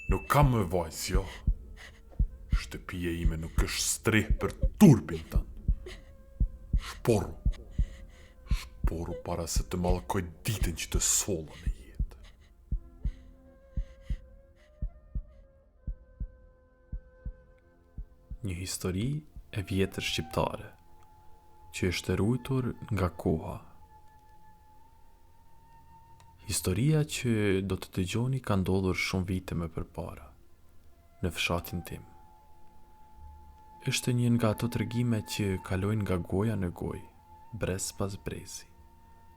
Nuk kam më vajzë, jo. Shtëpia ime nuk është streh për turbin tënë. Shporu para se të mallkoj ditën që të solla në jetë. Një histori e vjetër shqiptare, që është e ruajtur nga koha. Historia që do të dëgjoni ka ndodhur shumë vite më përpara, në fshatin tim. Është një nga ato tregime që kalojnë nga goja në gojë, brez pas brezi,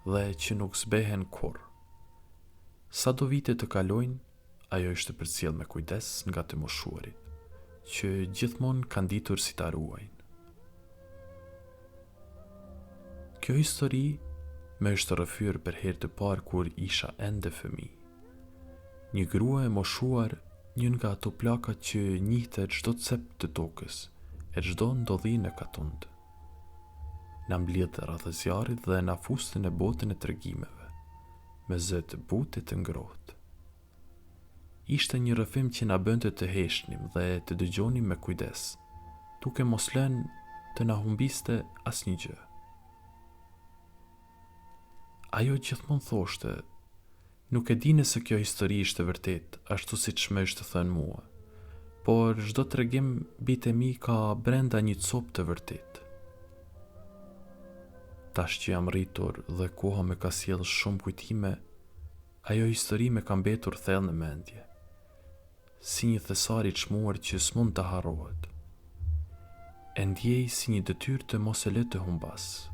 dhe që nuk zbehen kurrë. Sa do vite të kalojnë, ajo është përcjell me kujdes nga të moshuarit, që gjithmonë kanë ditur si ta ruajnë. Kjo histori më është rrëfyer për herë të parë kur isha ende fëmijë. Një grua e moshuar, një nga ato plakat që njihte çdo cep të tokës, e çdo ndodhi në katund. Na mbledh rreth zjarrit dhe na fuste në botën e tregimeve, me zë të butë të ngrohtë. Ishte një rrëfim që na bënte të heshnim dhe të dëgjonim me kujdes, duke mos lënë të na humbiste asnjë gjë. Ajo gjithmonë thoshte, nuk e di nëse kjo histori ishte vërtet, ashtu siç më është thënë mua, por çdo tregim bitë e mi ka brenda një copë të vërtet. Tash që jam rritur dhe koha me ka sjellë shumë kujtime, ajo histori me ka mbetur thellë në mendje, si një thesar i çmuar që s'mund të harrohet. E ndjej si një detyrë të mos e lë të humbas,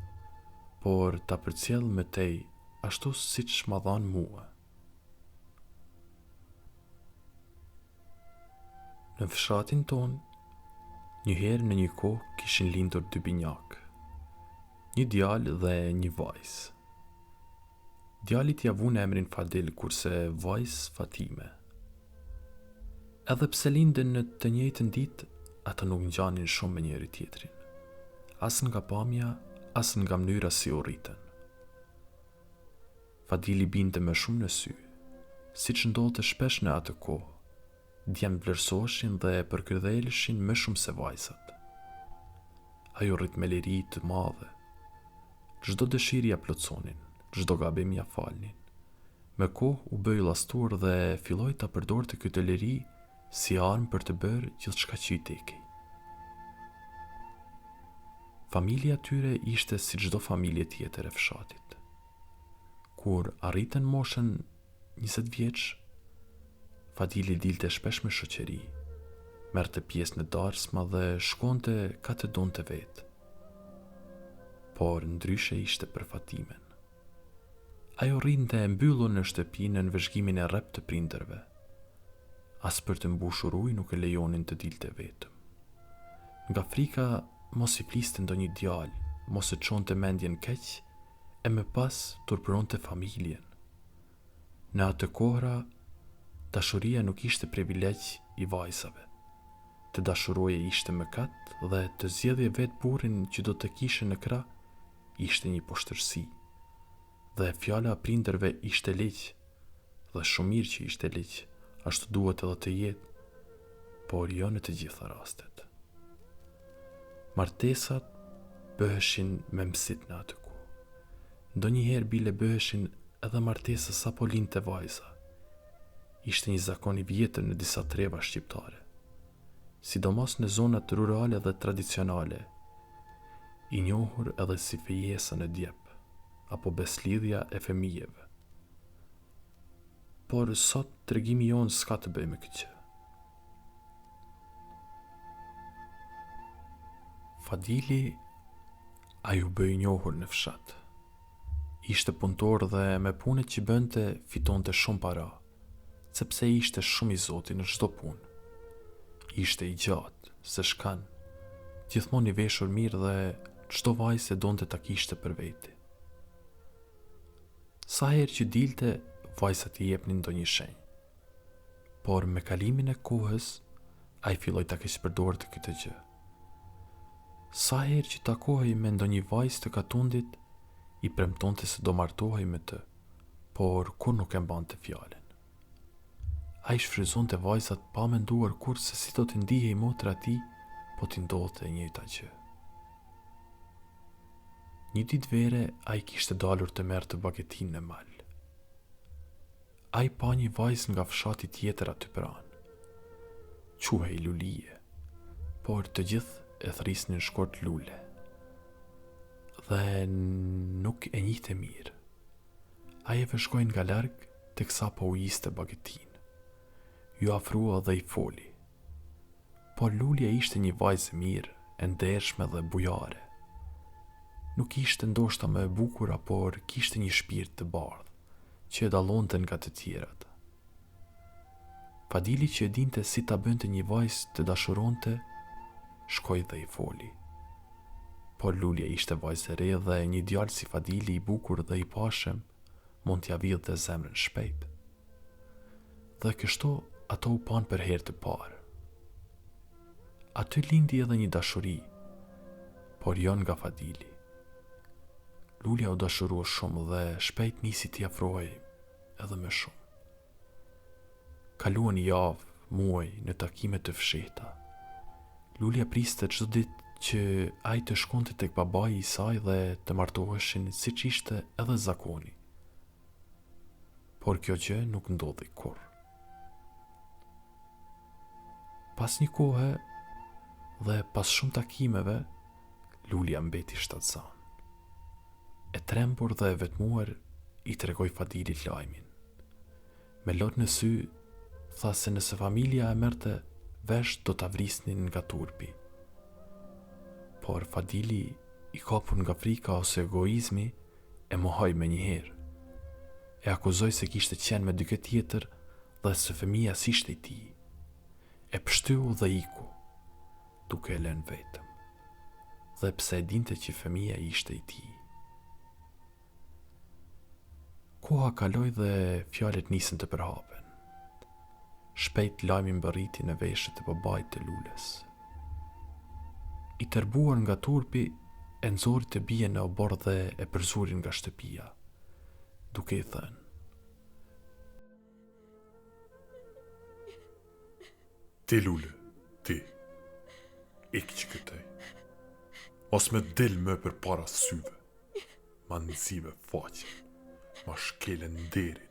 por ta përcjell me tej ashtu siç ma dhan mua. Në fshatin ton, njëherë në një kohë kishin lindur dy binjak, një djalë dhe një vajzë. Djalit ja vune emrin Fadil, kurse vajzë Fatime. Edhe pse lindën në të njëjtën ditë, ata nuk ngjanin shumë me njëri tjetrin, as nga pamja, as nga mënyra si u rritën. Fadili binte më shumë në sy, siç ndodhte shpesh në atë kohë. Djemt vlerësoheshin dhe përkërdheleshin më shumë se vajzat. Ajo rrit me liri të madhe. Çdo dëshirë ja plotsonin, çdo gabim ja falnin. Me kohë u bë i llastur dhe filloi ta përdorte këtë liri si armë për të bërë gjithçka që i tekej. Familja e tyre ishte si çdo familje tjetër e fshatit. Kur arritën moshën 20 vjeç, Fadili dilte shpesh me shoqëri, merrte pjesë në darsma dhe shkonte ka të donte vetë. Por ndryshe ishte për Fatimen. Ajo rrinte e mbyllur në shtëpi në nënvëzhgimin e rrep të prindërve. As për të mbushur ujë nuk e lejonin të dilte vetëm. Nga frika mos i fliste ndonjë djalë, mos e çonte mendjen keq, e më pas turpëronte familjen. Në atë kohra, dashuria nuk ishte privilegj i vajzave. Të dashuroje ishte mëkat dhe të zgjedhje vetë burrin që do të kishe në krah ishte një poshtërsi. Dhe fjala e prindërve ishte ligj, dhe shumë mirë që ishte ligj, ashtu duhet edhe të jetë, por jo në të gjitha rastet. Martesat bëheshin me mësit në atë kohë. Ndonjëherë bile bëheshin edhe martesa sapo lindte vajza. Ishte një zakon i vjetër në disa treva shqiptare, sidomos në zonat rurale dhe tradicionale, i njohur edhe si fejesa në djep, apo beslidhja e fëmijëve. Por sot tregimi jonë s'ka të bëjë me këtë. Fadili a ju bëj njohur në fshat. Ishte punëtor dhe me punët që bënte fitonte shumë para, sepse ishte shumë i zoti në çdo punë. Ishte i gjatë, se shkan, gjithmonë i veshur mirë dhe çdo vajzë e donte ta kishte për veti. Sa herë që dilte, vajzat i jepnin ndonjë shenjë. Por me kalimin e kohës, ai filloi ta keqpërdorte këtë gjë. Sa herë që takohej me ndonjë vajzë të katundit, i premtonte se do martohej me të, por kur nuk e mbante fjalën. A i shfryzon të vajzat pa menduar kur se si do të ndihej motra ti, po t'i ndodhte e njëjta gjë. Një ditë vere, a i kishte dalur të merrte bagetin në mal. A i pa një vajzë nga fshati tjetër aty pranë. Quhej Lulije, por të gjithë e thrisnin shkort Lule. Dhe nuk e njihte mirë. A i e vëshkoj nga larg, teksa po u ishte bagetin. Ju afrua dhe i foli. Por Lulja ishte një vajzë mirë, e ndershme dhe bujare. Nuk ishte ndoshta më e bukur, por kishte një shpirt të bardhë, që e dallonte nga të tjerat. Fadili që e dinte si ta bënte një vajzë të dashuronte, shkoi dhe i foli. Por Lulja ishte vajzë e re dhe një djalë si Fadili i bukur dhe i pashëm mund t'ja vidhte zemrën shpejt. Dhe kështu ato u pan për herë të parë. Aty lindi edhe një dashuri, por jo nga Fadili. Lulja u dashurua shumë dhe shpejt nisi t'i afrohej edhe më shumë. Kaluan javë, muaj në takime të fshehta. Lulja priste çdo ditë që ai të shkonte tek babai i saj dhe të martoheshin siç ishte edhe zakoni. Por kjo gjë nuk ndodhi kurrë. Pas një kohe dhe pas shumë takimeve, Lulja mbeti shtatzan. E trembur dhe e vetmuar, i tregoi Fadilit lajmin. Me lot në sy, tha se nëse familja e merrte vesh do ta vrisnin nga turpi. Por Fadili, i kapur nga frika ose egoizmi, e mohoi me njëherë. E akuzoi se kishte qenë me dikë tjetër dhe se fëmia s'ishte i tij. E pështyu dhe iku, duke e lënë vetëm, dhe pse e dinte që fëmia ishte i tij. Koha kaloi dhe fjalët nisën të përhapen. Shpejt lajmi mbërriti në veshët e babait të Lulës. I tërbuar nga turpi, e nxori të bien në obor dhe e përzuri nga shtëpia, duke i thënë: Ti Lule, ti, ik që këtej. Mos me del më për para syve, ma nëzive faqen, ma shkele nderin,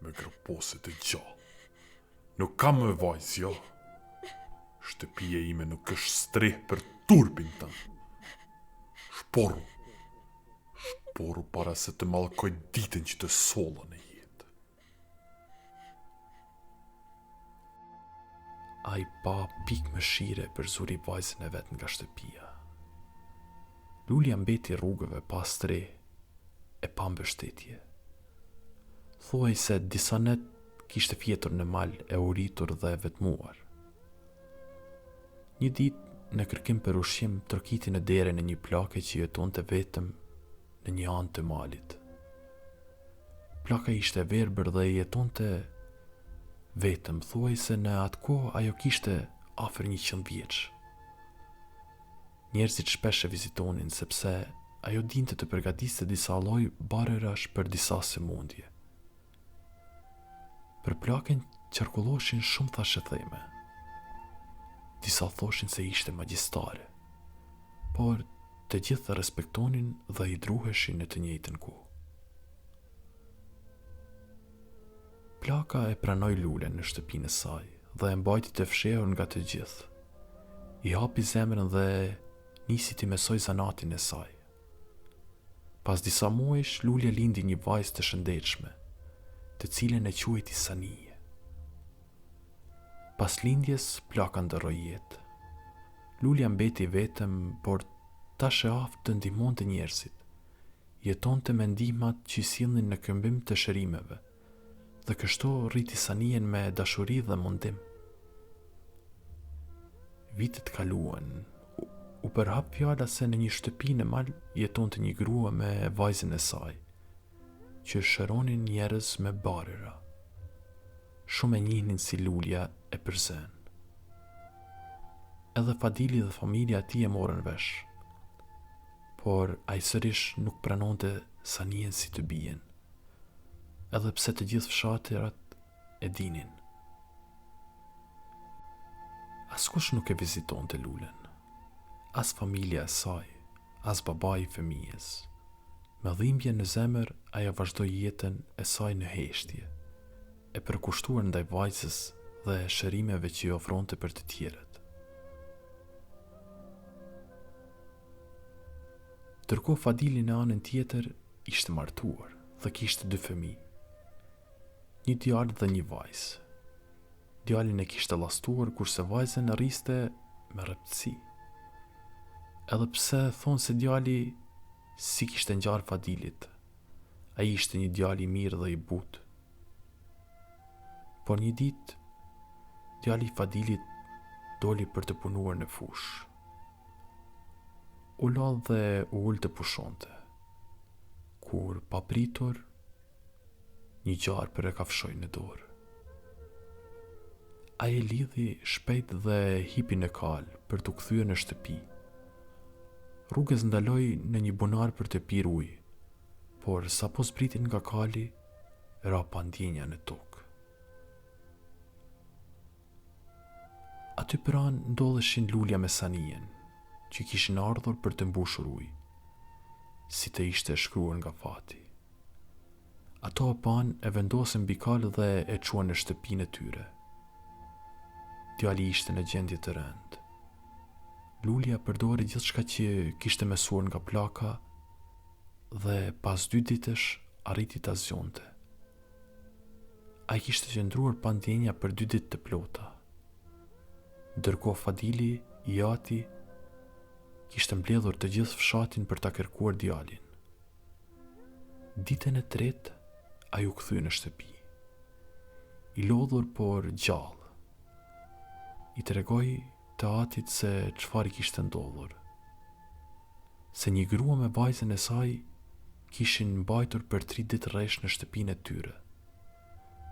me gropose të gjallë. Nuk kam më vajzë, jo. Shtëpia ime nuk është streh për turpin tënë. Shporu para se të mallkoj ditën që të solla në jetë. A i pa pik mëshire për zuri vajzën e vetë nga shtëpia. Lulja mbeti rrugëve pa streh e pa mbështetje. Thuaj se disa net kishte fjetur në mal e uritur dhe e vetmuar. Një ditë në kërkim për ushqim trokiti në derën e një plake që jetonte vetëm në një anë të malit. Plaka ishte verbër dhe jetonte vetëm, thuaj se në atë kohë ajo kishte afër 100 vjeç. Njerëzit shpesh e vizitonin sepse ajo dinte të përgatiste disa lloj barërash për disa sëmundje. Për plakën qarkulloshin shumë thashëtheme. Disa thoshin se ishte magjistare, por të gjithë respektonin dhe i druheshin në të njëjtën kohë. Plaka e pranoi Lulen në shtëpinë e saj dhe e mbajti të fshehur nga të gjithë. I hapi zemrën dhe nisi t'i mësoj zanatin e saj. Pas disa muajsh, Lulja lindi një vajzë të shëndetshme, të cilën e quajti Sanije. Pas lindjes, plaka ndërroi jetë. Lulja mbeti vetëm, por tash e aftë të ndihmonte njerëzit. Jetonte me ndihmat që i sillnin në këmbim të shërimeve, dhe kështu rriti Sanijen me dashuri dhe mundim. Vitet kaluan, u përhap fjala se në një shtëpi në mal jetonte një grua me vajzën e saj, që shëronin njerëz me barëra. Shumë e njihnin si Lulja e përzën. Edhe Fadili dhe familja e tij e morën vesh, por ai sërish nuk pranonte Sanijen si të bien, edhe pse të gjithë fshatyrat e dinin. Askush nuk e viziton të Lulen, as familja e saj, as babai i fëmijës. Me dhimbje në zemër, ajo vazhdoi jetën e saj në heshtje, e përkushtuar ndaj vajzës dhe shërimeve që i ofronte për të tjerët. Ndërkohë Fadili në anën tjetër ishte martuar dhe kishte 2 fëmijë, një djalë dhe një vajzë. Djalin e kishte llastuar kurse vajzën e rriste me rreptësi. Edhe pse thonë se djali si kishte ngjarë Fadilit, ai ishte një djalë i mirë dhe i butë. Por një ditë, djali i Fadilit doli për të punuar në fushë. U lodh dhe u ul të pushonte, kur papritur, një gjarpër e kafshoi në dorë. Ai e lidhi shpejt dhe hipi në kal për të kthyer në shtëpi. Rrugës ndaloi në një bunar për të pirë ujë, por sapo zbritin nga kali, ra pa ndjenja në tokë. Aty pranë ndodheshin Lulja me Sanijen, që kishin ardhur për të mbushur ujë, si të ishte shkruar nga fati. Ato e pan e vendosën mbi kal dhe e çuan në shtëpinë e tyre. Djali ishte në gjendje të rëndë. Lulja përdori gjithçka që kishte mësuar nga plaka dhe pas 2 ditësh arriti ta zgjonte. Ai kishte qëndruar pa ndjenja për 2 ditë të plota. Ndërkohë Fadili, i ati, kishte mbledhur të gjithë fshatin për ta kërkuar djalin. Ditën e tretë, ai u kthye në shtëpi. I lodhur por gjallë. I tregoi të atit se çfarë kishte ndodhur. Se një grua me vajzën e saj kishin mbajtur për 3 ditë rresh në shtëpinë e tyre,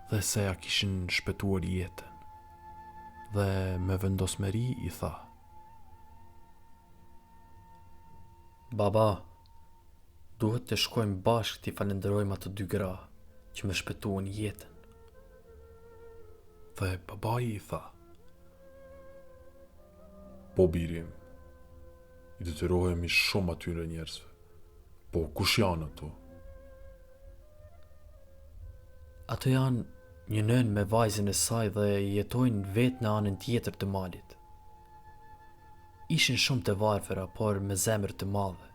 dhe se ja kishin shpëtuar jetën. Dhe me vendosmëri i tha: Baba, duhet të shkojmë bashkë t'i falenderojmë ato 2 gra që më shpëtuan jetën. Dhe babai i tha: Po birim, i detyrohemi shumë atyre njerëzve. Po kush janë ato? Ato janë një nënë me vajzën e saj dhe jetojnë vetë në anën tjetër të malit. Ishin shumë të varfëra, por me zemër të madhe.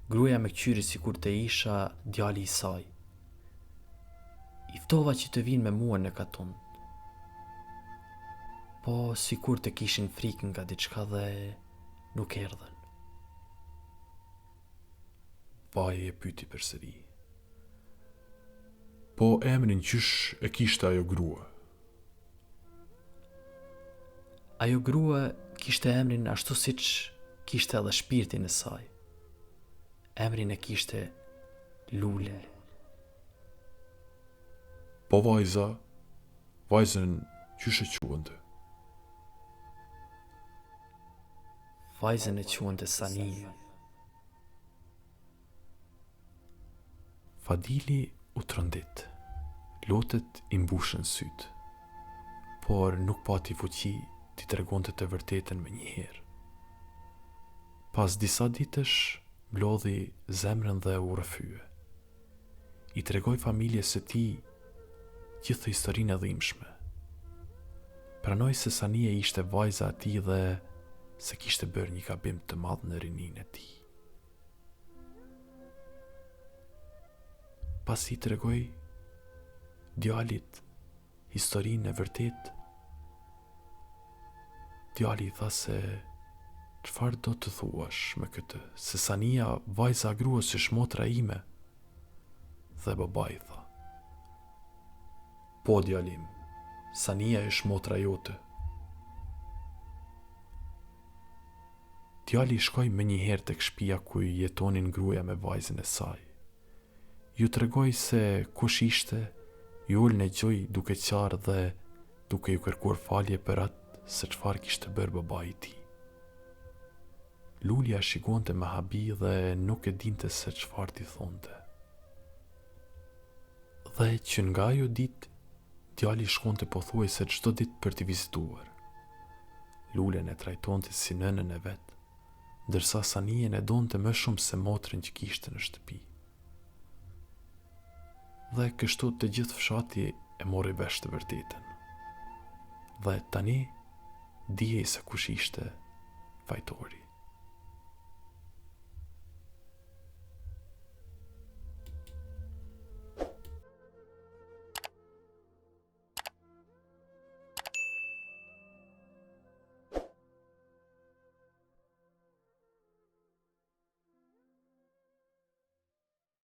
Gruaja me qyri sikur të isha djali i saj. I ftova që të vinë me mua në katun, po sikur të kishin frikë nga diçka dhe nuk erdhën. Vaj e pyti përsëri: Po emrin qysh e kishte ajo grua? Ajo grua kishte emrin ashtu siç kishte edhe shpirtin e saj. Emrin e kishte Lule. Po vajzën qysh e quante? Vajzën e quante Sanije. Fadili u trondit, lotët i mbushën syt, por nuk pati fuqi t'i tregonte të vërtetën me njëherë. Pas disa ditësh, mblodhi zemrën dhe u rrëfye. I tregoi familjes së tij gjithë historinë e dhimbshme. Pranoi se Sania ishte vajza e tij dhe se kishte bërë një gabim të madh në rininë e tij. Pasi i tregoi djalit historinë e vërtetë, djali i tha se çfarë do të thuash me këtë, se Sania vajza e gruas është motra ime. Dhe babai tha: Po djalim, Sania është motra jote. Djali shkoi më njëherë tek shtëpia ku jetonin gruaja me vajzën e saj. Ju tregoi se kush ishte, ju ul në gjoj duke qarë dhe duke ju kërkuar falje për atë se çfarë kishte bërë babai i tij. Lulja shikonte me habi dhe nuk e dinte se çfarë t'i thonte. Dhe që nga ajo ditë, djali shkonte pothuajse çdo ditë për t'i vizituar. Lulen e trajtonte si nënën e vet, ndërsa Sanien e donte më shumë se motrën që kishte në shtëpi. Dhe kështu të gjithë fshati e mori vesh të vërtetën. Dhe tani dijej se kush ishte fajtori.